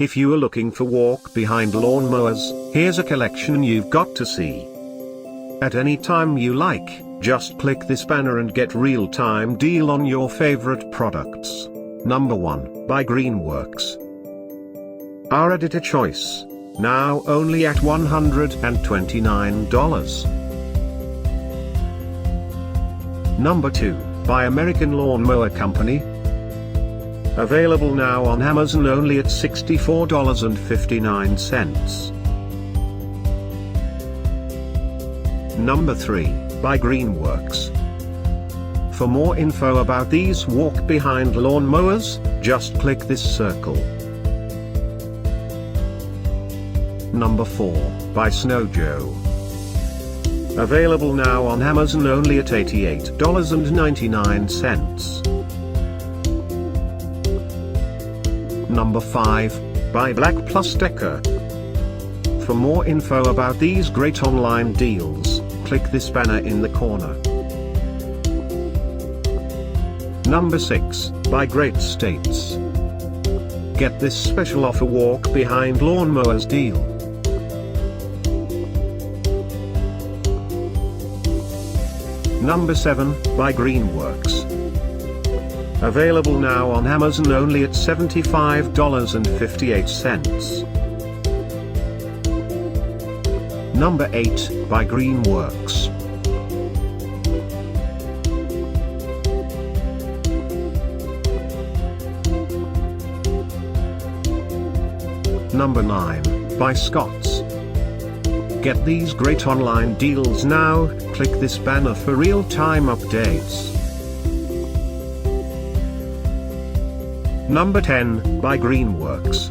If you are looking for walk-behind lawn mowers, here's a collection you've got to see. At any time you like, just click this banner and get real-time deal on your favorite products. Number 1, by Greenworks. Our editor choice. Now only at $129. Number 2, by American Lawn Mower Company. Available now on Amazon only at $64.59. Number 3, by Greenworks. For more info about these walk-behind lawn mowers, just click this circle. Number 4, by Snow Joe. Available now on Amazon only at $88.99. Number 5, by Black+decker. For more info about these great online deals, click this banner in the corner. Number 6, by Great States. Get this special offer walk-behind lawn mowers deal. Number 7, by Greenworks. Available now on Amazon only at $75.58. Number 8, by Greenworks. Number 9, by Scott's. Get these great online deals now, click this banner for real-time updates. Number 10, by Greenworks.